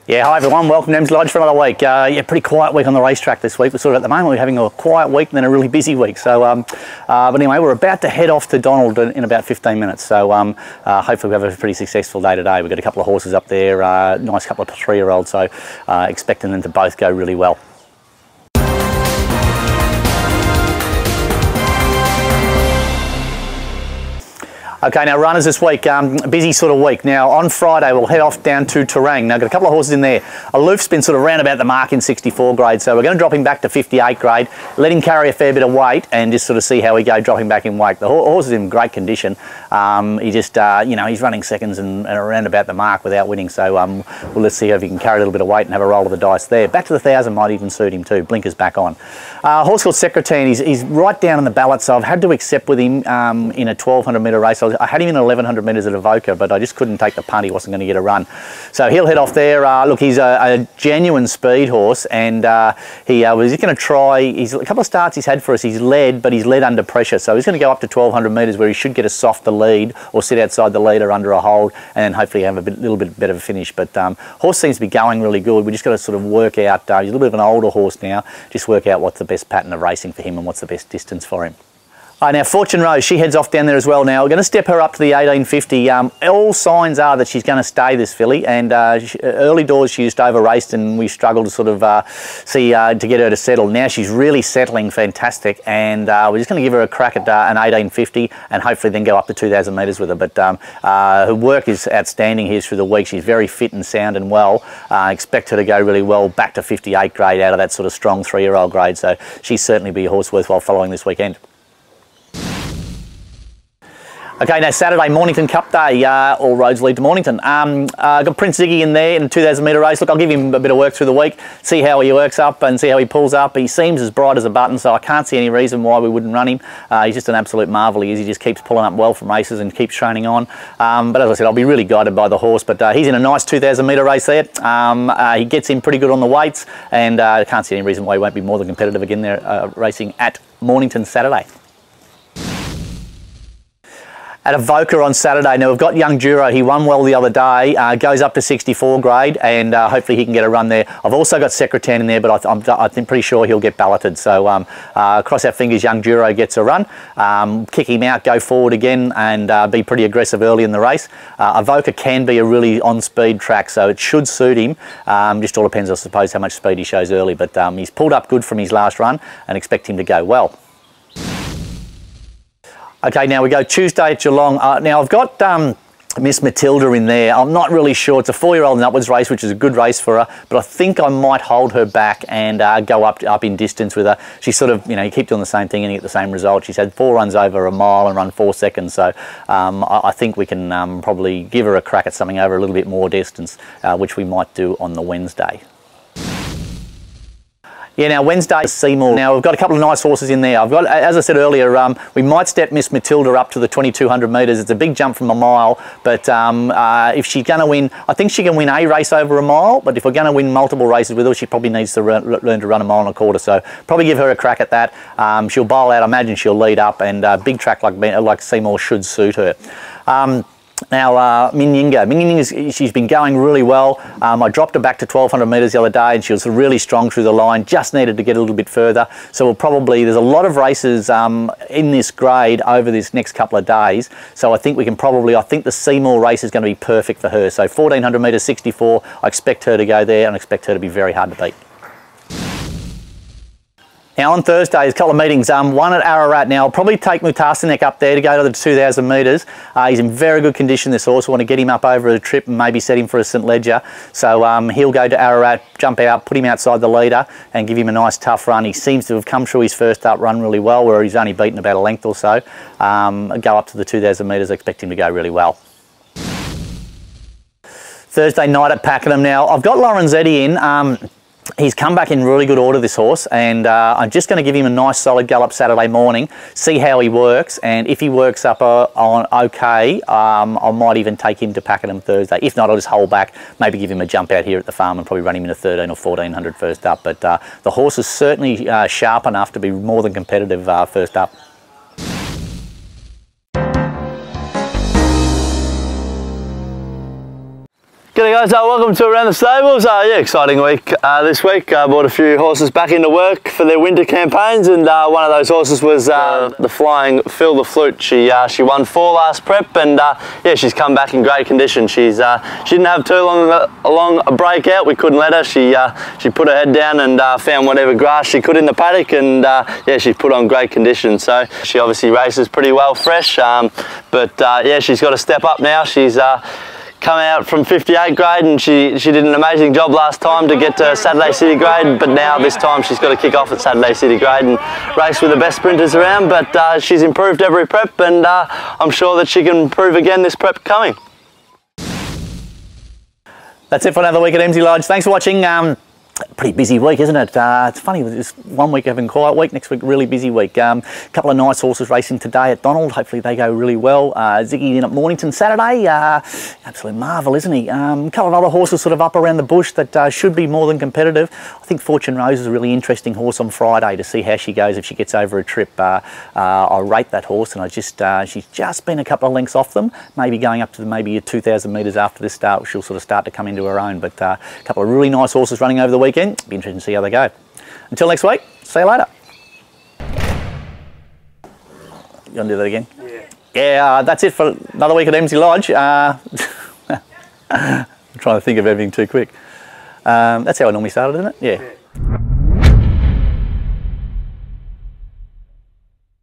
Yeah, hi everyone, welcome to Emsley Lodge for another week. Yeah, pretty quiet week on the racetrack this week. We're sort of at the moment we're having a quiet week and then a really busy week. So, but anyway, we're about to head off to Donald in about 15 minutes. So hopefully we have a pretty successful day today. We've got a couple of horses up there, nice couple of 3-year-olds, so expecting them to both go really well. Okay, now runners this week, busy sort of week. Now on Friday we'll head off down to Terang. Now got a couple of horses in there. Aloof's been sort of round about the mark in 64 grade, so we're going to drop him back to 58 grade, let him carry a fair bit of weight and just sort of see how we go dropping back in weight. The horse is in great condition. He just, you know, he's running seconds and around about the mark without winning, so well, let's see if he can carry a little bit of weight and have a roll of the dice there. Back to the 1,000 might even suit him too. Blinkers back on. Horse called Secretan, he's right down in the ballot, so I've had to accept with him in a 1,200 metre race. I had him in 1,100 metres at Avoca, but I just couldn't take the punt. He wasn't going to get a run. So he'll head off there. Look, he's a genuine speed horse, and he was just going to try, a couple of starts he's had for us, he's led, but he's led under pressure. So he's going to go up to 1,200 metres where he should get a softer lead or sit outside the leader under a hold and hopefully have a little bit better finish. But horse seems to be going really good. We just got to sort of work out, he's a little bit of an older horse now, just work out what's the best pattern of racing for him and what's the best distance for him. Now Fortune Rose, she heads off down there as well now. We're going to step her up to the 1850. All signs are that she's going to stay this filly, and early doors she used over raced and we struggled to sort of to get her to settle. Now she's really settling fantastic, and we're just going to give her a crack at an 1850 and hopefully then go up to 2,000 metres with her. But her work is outstanding here through the week. She's very fit and sound and well. Expect her to go really well back to 58 grade out of that sort of strong 3-year-old grade, so she's certainly be a horse worthwhile following this weekend. Okay, now Saturday, Mornington Cup Day, all roads lead to Mornington. Got Prince Ziggy in there in a 2,000 metre race. Look, I'll give him a bit of work through the week, see how he works up and see how he pulls up. He seems as bright as a button, so I can't see any reason why we wouldn't run him. He's just an absolute marvel. He just keeps pulling up well from races and keeps training on. But as I said, I'll be really guided by the horse, but he's in a nice 2,000 metre race there. He gets in pretty good on the weights, and I can't see any reason why he won't be more than competitive again there racing at Mornington Saturday. At Avoca on Saturday, now we've got young Douro. He won well the other day, goes up to 64 grade, and hopefully he can get a run there. I've also got Secretan in there, but I'm pretty sure he'll get balloted. So cross our fingers, young Douro gets a run. Kick him out, go forward again, and be pretty aggressive early in the race. Avoca can be a really on-speed track, so it should suit him. Just all depends, I suppose, how much speed he shows early. But he's pulled up good from his last run, and expect him to go well. Okay, now we go Tuesday at Geelong. Now I've got Miss Matilda in there. I'm not really sure. It's a 4-year-old and upwards race, which is a good race for her, but I think I might hold her back and go up in distance with her. She's sort of, you know, you keep doing the same thing and you get the same result. She's had 4 runs over a mile and run 4 seconds, so I think we can probably give her a crack at something over a little bit more distance, which we might do on the Wednesday. Yeah, now Wednesday, Seymour. Now we've got a couple of nice horses in there. I've got, as I said earlier, we might step Miss Matilda up to the 2,200 metres. It's a big jump from a mile, but if she's going to win, I think she can win a race over a mile, but if we're going to win multiple races with her, she probably needs to learn to run 1.25 miles. So probably give her a crack at that. She'll bowl out, I imagine she'll lead up, and a big track like Seymour should suit her. Now, MINYINGA, she's been going really well. I dropped her back to 1,200 metres the other day and she was really strong through the line, just needed to get a little bit further. So we'll probably, there's a lot of races in this grade over this next couple of days. So I think we can probably, I think the Seymour race is going to be perfect for her. So 1,400 metres, 64, I expect her to go there and I expect her to be very hard to beat. Now on Thursday, there's a couple of meetings, one at Ararat. Now I'll probably take Mutasinek up there to go to the 2,000 metres. He's in very good condition, this horse. I want to get him up over the trip and maybe set him for a St Ledger. So he'll go to Ararat, jump out, put him outside the leader and give him a nice tough run. He seems to have come through his first up run really well, where he's only beaten about a length or so. Go up to the 2,000 metres, I expect him to go really well. Thursday night at Pakenham. Now I've got Lorenzetti in. He's come back in really good order, this horse, and I'm just going to give him a nice solid gallop Saturday morning, see how he works, and if he works up on okay, I might even take him to Pakenham Thursday. If not, I'll just hold back, maybe give him a jump out here at the farm and probably run him in a 13 or 1400 first up. But the horse is certainly sharp enough to be more than competitive first up. G'day guys, welcome to Around the Stables. Yeah, exciting week this week. I brought a few horses back into work for their winter campaigns, and one of those horses was the flying Fill The Flute. She won 4 last prep, and yeah, she's come back in great condition. She didn't have too long a breakout. We couldn't let her. She put her head down and found whatever grass she could in the paddock, and yeah, she's put on great condition. So she obviously races pretty well fresh, but yeah, she's got to step up now. She's come out from 58 grade, and she did an amazing job last time to get to Saturday City grade, but now this time she's got to kick off at Saturday City grade and race with the best sprinters around. But she's improved every prep, and I'm sure that she can improve again this prep coming. That's it for another week at Emsley Lodge. Thanks for watching. Pretty busy week, isn't it? It's funny, with this one week having a quiet week, next week really busy week. Couple of nice horses racing today at Donald. Hopefully they go really well. Ziggy in at Mornington Saturday. Absolute marvel, isn't he? A couple of other horses sort of up around the bush that should be more than competitive. I think Fortune Rose is a really interesting horse on Friday to see how she goes if she gets over a trip. I rate that horse, and she's just been a couple of lengths off them. Maybe going up to maybe 2,000 metres after this start, she'll sort of start to come into her own. But a couple of really nice horses running over the weekend. Be interesting to see how they go. Until next week, see you later. You want to do that again? Yeah. Yeah, that's it for another week at Emsley Lodge. I'm trying to think of everything too quick. That's how I normally started, isn't it? Yeah.